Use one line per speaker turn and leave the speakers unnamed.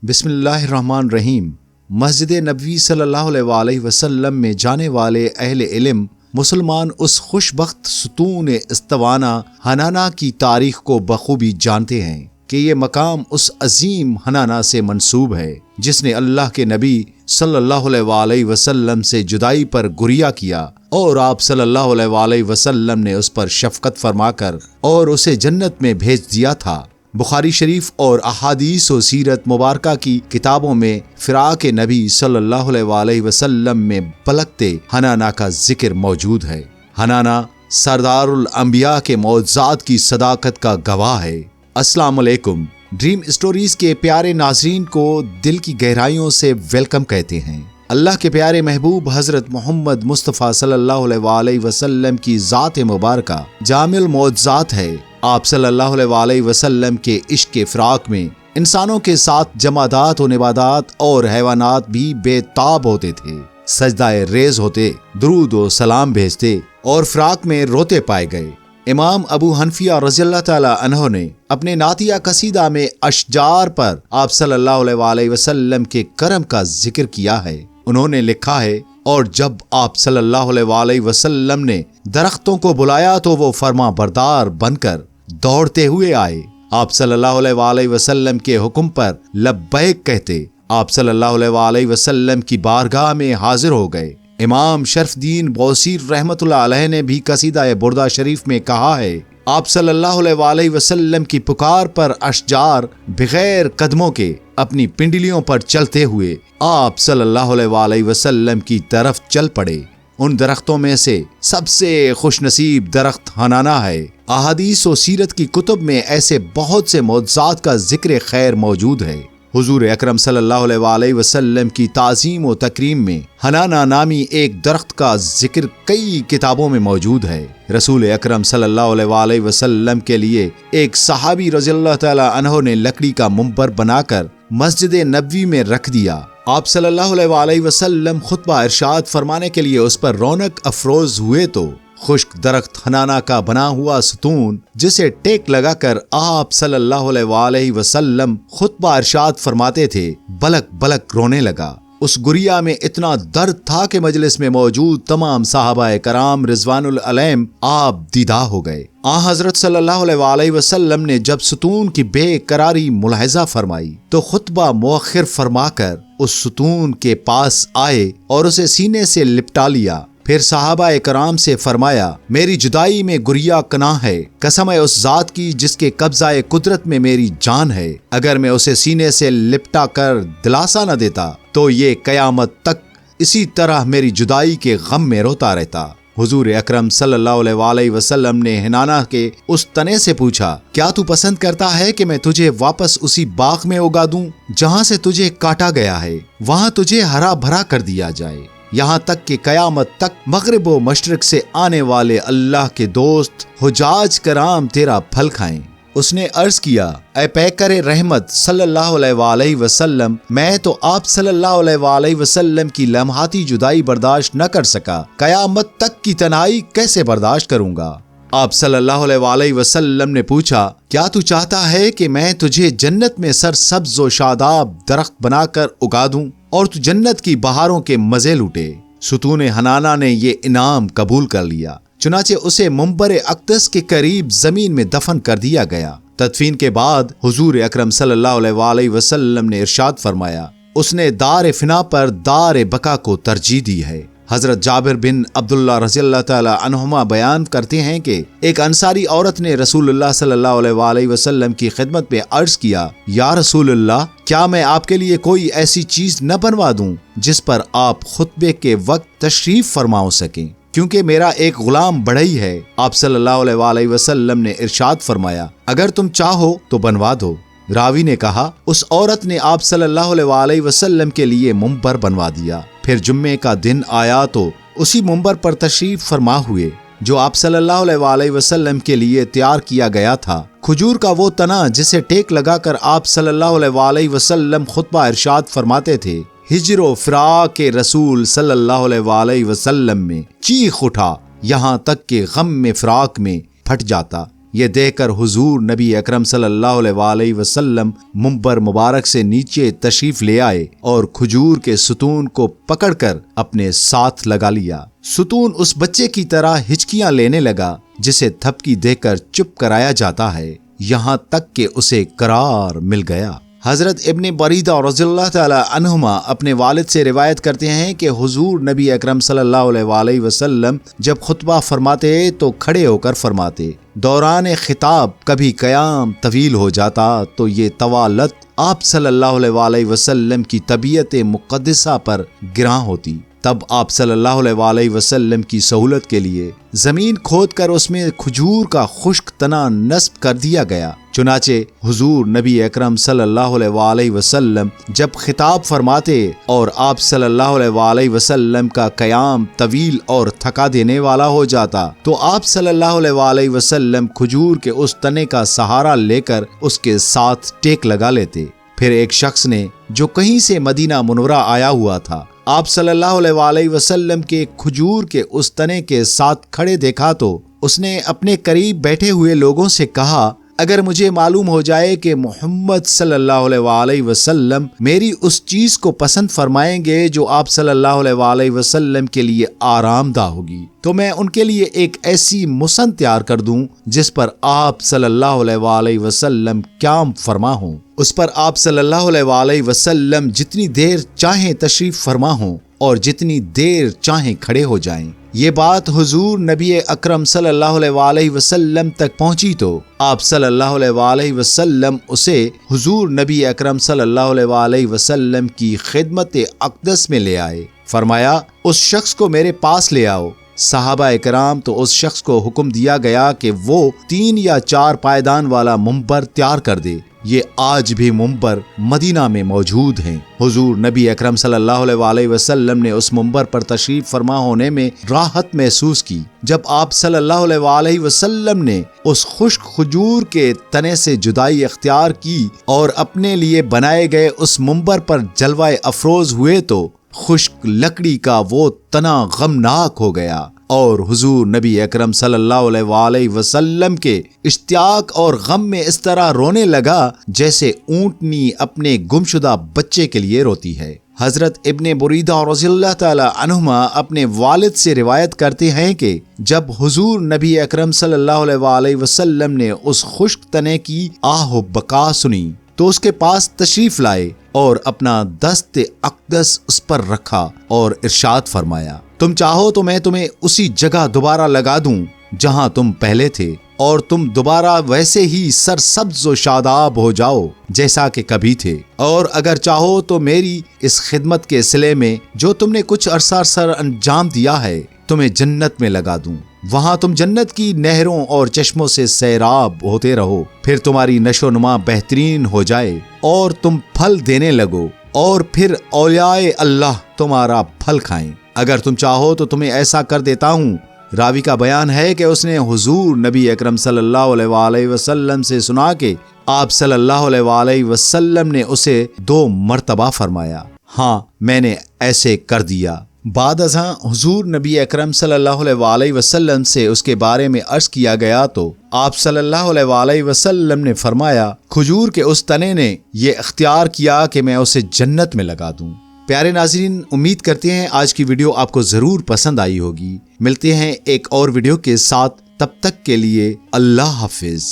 بسم اللہ الرحمن الرحیم۔ مسجد نبوی صلی اللہ علیہ وسلم میں جانے والے اہل علم مسلمان اس خوش بخت ستون استوانہ حنانہ کی تاریخ کو بخوبی جانتے ہیں کہ یہ مقام اس عظیم حنانہ سے منسوب ہے جس نے اللہ کے نبی صلی اللہ علیہ وسلم سے جدائی پر گریہ کیا، اور آپ صلی اللہ علیہ وسلم نے اس پر شفقت فرما کر اور اسے جنت میں بھیج دیا تھا۔ بخاری شریف اور احادیث و سیرت مبارکہ کی کتابوں میں فراق نبی صلی اللہ علیہ وسلم میں پلکتے حنانہ کا ذکر موجود ہے۔ حنانہ سردار الانبیاء کے معجزات کی صداقت کا گواہ ہے۔ السلام علیکم۔ ڈریم اسٹوریز کے پیارے ناظرین کو دل کی گہرائیوں سے ویلکم کہتے ہیں۔ اللہ کے پیارے محبوب حضرت محمد مصطفیٰ صلی اللہ علیہ وسلم کی ذات مبارکہ جامع المعجزات ہے۔ آپ صلی اللہ علیہ وسلم کے عشق فراق میں انسانوں کے ساتھ جمادات و نباتات اور حیوانات بھی بے تاب ہوتے تھے، سجدہ ریز ہوتے، درود و سلام بھیجتے اور فراق میں روتے پائے گئے۔ امام ابو حنفیہ رضی اللہ تعالی عنہ نے اپنے نعتیہ قصیدہ میں اشجار پر آپ صلی اللہ علیہ وسلم کے کرم کا ذکر کیا ہے۔ انہوں نے لکھا ہے، اور جب آپ صلی اللہ علیہ وسلم نے درختوں کو بلایا تو وہ فرما بردار بن کر دوڑتے ہوئے آئے۔ آپ صلی اللہ علیہ وسلم کے حکم پر لبیک کہتے آپ صلی اللہ علیہ وسلم کی بارگاہ میں حاضر ہو گئے۔ امام شرف الدین بوصیر رحمۃ اللہ علیہ نے بھی قصیدہ بردہ شریف میں کہا ہے، آپ صلی اللہ علیہ وسلم کی پکار پر اشجار بغیر قدموں کے اپنی پنڈلیوں پر چلتے ہوئے آپ صلی اللہ علیہ وسلم کی طرف چل پڑے۔ ان درختوں میں سے سب سے خوش نصیب درخت حنانہ ہے۔ احادیث و سیرت کی کتب میں ایسے بہت سے معجزات کا ذکر خیر موجود ہے۔ حضور اکرم صلی اللہ علیہ وسلم کی تعظیم و تکریم میں حنانہ نامی ایک درخت کا ذکر کئی کتابوں میں موجود ہے۔ رسول اکرم صلی اللہ علیہ وسلم کے لیے ایک صحابی رضی اللہ تعالی عنہ نے لکڑی کا منبر بنا کر مسجد نبوی میں رکھ دیا۔ آپ صلی اللہ علیہ وسلم خطبہ ارشاد فرمانے کے لیے اس پر رونق افروز ہوئے تو خشک درخت حنانہ کا بنا ہوا ستون جسے ٹیک لگا کر آپ صلی اللہ علیہ وسلم خطبہ ارشاد فرماتے تھے، بلک بلک رونے لگا۔ اس گریہ میں اتنا درد تھا کہ مجلس میں موجود تمام صحابہ کرام رضوان علیہم آپ دیدہ ہو گئے۔ حضرت صلی اللہ علیہ وسلم نے جب ستون کی بے قراری ملاحظہ فرمائی تو خطبہ مؤخر فرما کر اس ستون کے پاس آئے اور اسے سینے سے لپٹا لیا۔ پھر صحابہ کرام سے فرمایا، میری جدائی میں گریہ کنا ہے، قسم ہے اس ذات کی جس کے قبضہ قدرت میں میری جان ہے، اگر میں اسے سینے سے لپٹا کر دلاسا نہ دیتا تو یہ قیامت تک اسی طرح میری جدائی کے غم میں روتا رہتا۔ حضور اکرم صلی اللہ علیہ وسلم نے حنانہ کے اس تنے سے پوچھا، کیا تو پسند کرتا ہے کہ میں تجھے واپس اسی باغ میں اگا دوں جہاں سے تجھے کاٹا گیا ہے، وہاں تجھے ہرا بھرا کر دیا جائے، یہاں تک کہ قیامت تک مغرب و مشرق سے آنے والے اللہ کے دوست حجاج کرام تیرا پھل کھائیں۔ اس نے عرض کیا، اے پیکر رحمت صلی اللہ علیہ وسلم، میں تو آپ صلی اللہ علیہ وسلم کی لمحاتی جدائی برداشت نہ کر سکا، قیامت تک کی تنہائی کیسے برداشت کروں گا؟ آپ صلی اللہ علیہ وسلم نے پوچھا، کیا تو چاہتا ہے کہ میں تجھے جنت میں سرسبز و شاداب درخت بنا کر اگا دوں اور تو جنت کی بہاروں کے مزے لوٹے؟ ستون حنانہ نے یہ انعام قبول کر لیا، چنانچہ اسے منبر اقدس کے قریب زمین میں دفن کر دیا گیا۔ تدفین کے بعد حضور اکرم صلی اللہ علیہ وسلم نے ارشاد فرمایا، اس نے دار فنا پر دار بقا کو ترجیح دی ہے۔ حضرت جابر بن عبداللہ رضی اللہ تعالی عنہما بیان کرتے ہیں کہ ایک انصاری عورت نے رسول اللہ صلی اللہ علیہ وسلم کی خدمت میں عرض کیا، یا رسول اللہ، کیا میں آپ کے لیے کوئی ایسی چیز نہ بنوا دوں جس پر آپ خطبے کے وقت تشریف فرما سکیں، کیونکہ میرا ایک غلام بڑھئی ہے۔ آپ صلی اللہ علیہ وسلم نے ارشاد فرمایا، اگر تم چاہو تو بنوا دو۔ راوی نے کہا، اس عورت نے آپ صلی اللہ علیہ وسلم کے لیے منبر بنوا دیا۔ پھر جمعے کا دن آیا تو اسی منبر پر تشریف فرما ہوئے جو آپ صلی اللہ علیہ وسلم کے لیے تیار کیا گیا تھا۔ کھجور کا وہ تنا جسے ٹیک لگا کر آپ صلی اللہ علیہ وسلم خطبہ ارشاد فرماتے تھے، ہجر و فراق کے رسول صلی اللہ علیہ وسلم میں چیخ اٹھا، یہاں تک کہ غم میں فراق میں پھٹ جاتا۔ یہ دیکھ کر حضور نبی اکرم صلی اللہ علیہ وسلم منبر مبارک سے نیچے تشریف لے آئے اور کھجور کے ستون کو پکڑ کر اپنے ساتھ لگا لیا۔ ستون اس بچے کی طرح ہچکیاں لینے لگا جسے تھپکی دے کر چپ کرایا جاتا ہے، یہاں تک کہ اسے قرار مل گیا۔ حضرت ابن بریدہ رضی اللہ تعالی عنہما اپنے والد سے روایت کرتے ہیں کہ حضور نبی اکرم صلی اللہ علیہ وسلم جب خطبہ فرماتے تو کھڑے ہو کر فرماتے۔ دوران خطاب کبھی قیام طویل ہو جاتا تو یہ طوالت آپ صلی اللہ علیہ وسلم کی طبیعت مقدسہ پر گراں ہوتی۔ تب آپ صلی اللہ علیہ وسلم کی سہولت کے لیے زمین کھود کر اس میں کھجور کا خشک تنا نصب کر دیا گیا۔ چنانچہ حضور نبی اکرم صلی اللہ علیہ وسلم جب خطاب فرماتے اور آپ صلی اللہ علیہ وسلم کا قیام طویل اور تھکا دینے والا ہو جاتا تو آپ صلی اللہ علیہ وسلم کھجور کے اس تنے کا سہارا لے کر اس کے ساتھ ٹیک لگا لیتے۔ پھر ایک شخص نے جو کہیں سے مدینہ منورہ آیا ہوا تھا آپ صلی اللہ علیہ وسلم کے کھجور کے اس تنے کے ساتھ کھڑے دیکھا تو اس نے اپنے قریب بیٹھے ہوئے لوگوں سے کہا، اگر مجھے معلوم ہو جائے کہ محمد صلی اللہ علیہ وسلم میری اس چیز کو پسند فرمائیں گے جو آپ صلی اللہ علیہ وسلم کے لیے آرام دہ ہوگی تو میں ان کے لیے ایک ایسی مسند تیار کر دوں جس پر آپ صلی اللہ علیہ وسلم قیام فرما ہوں، اس پر آپ صلی اللہ علیہ وسلم جتنی دیر چاہیں تشریف فرما ہوں اور جتنی دیر چاہیں کھڑے ہو جائیں۔ یہ بات حضور نبی اکرم صلی اللہ علیہ وسلم تک پہنچی تو آپ صلی اللہ علیہ وسلم اسے حضور نبی اکرم صلی اللہ علیہ وسلم کی خدمت اقدس میں لے آئے۔ فرمایا، اس شخص کو میرے پاس لے آؤ۔ صحابہ اکرام تو اس شخص کو حکم دیا گیا کہ وہ 3 یا 4 پائیدان والا منبر تیار کر دے۔ یہ آج بھی منبر مدینہ میں موجود ہیں۔ حضور نبی اکرم صلی اللہ علیہ وسلم نے اس منبر پر تشریف فرما ہونے میں راحت محسوس کی جب آپ صلی اللہ علیہ وسلم نے اس خشک کھجور کے تنے سے جدائی اختیار کی اور اپنے لیے بنائے گئے اس منبر پر جلوہ افروز ہوئے تو خشک لکڑی کا وہ تنا غمناک ہو گیا اور حضور نبی اکرم صلی اللہ علیہ وسلم کے اشتیاق اور غم میں اس طرح رونے لگا جیسے اونٹنی اپنے گمشدہ بچے کے لیے روتی ہے۔ حضرت ابن بریدہ رضی اللہ تعالی عنہما اپنے والد سے روایت کرتے ہیں کہ جب حضور نبی اکرم صلی اللہ علیہ وسلم نے اس خشک تنے کی آہ و بکا سنی تو اس کے پاس تشریف لائے اور اپنا دست اقدس اس پر رکھا اور ارشاد فرمایا، تم چاہو تو میں تمہیں اسی جگہ دوبارہ لگا دوں جہاں تم پہلے تھے اور تم دوبارہ ویسے ہی سرسبز و شاداب ہو جاؤ جیسا کہ کبھی تھے، اور اگر چاہو تو میری اس خدمت کے صلے میں جو تم نے کچھ عرصہ سر انجام دیا ہے تمہیں جنت میں لگا دوں، وہاں تم جنت کی نہروں اور چشموں سے سیراب ہوتے رہو، پھر تمہاری نشو و نما بہترین ہو جائے اور تم پھل دینے لگو اور پھر اولیاء اللہ تمہارا پھل کھائیں۔ اگر تم چاہو تو تمہیں ایسا کر دیتا ہوں۔ راوی کا بیان ہے کہ اس نے حضور نبی اکرم صلی اللہ علیہ وسلم سے سنا کہ آپ صلی اللہ علیہ وسلم نے اسے 2 مرتبہ فرمایا، ہاں میں نے ایسے کر دیا۔ بعد ازاں حضور نبی اکرم صلی اللہ علیہ وسلم سے اس کے بارے میں عرض کیا گیا تو آپ صلی اللہ علیہ وسلم نے فرمایا، کھجور کے اس تنے نے یہ اختیار کیا کہ میں اسے جنت میں لگا دوں۔ پیارے ناظرین، امید کرتے ہیں آج کی ویڈیو آپ کو ضرور پسند آئی ہوگی۔ ملتے ہیں ایک اور ویڈیو کے ساتھ، تب تک کے لیے اللہ حافظ۔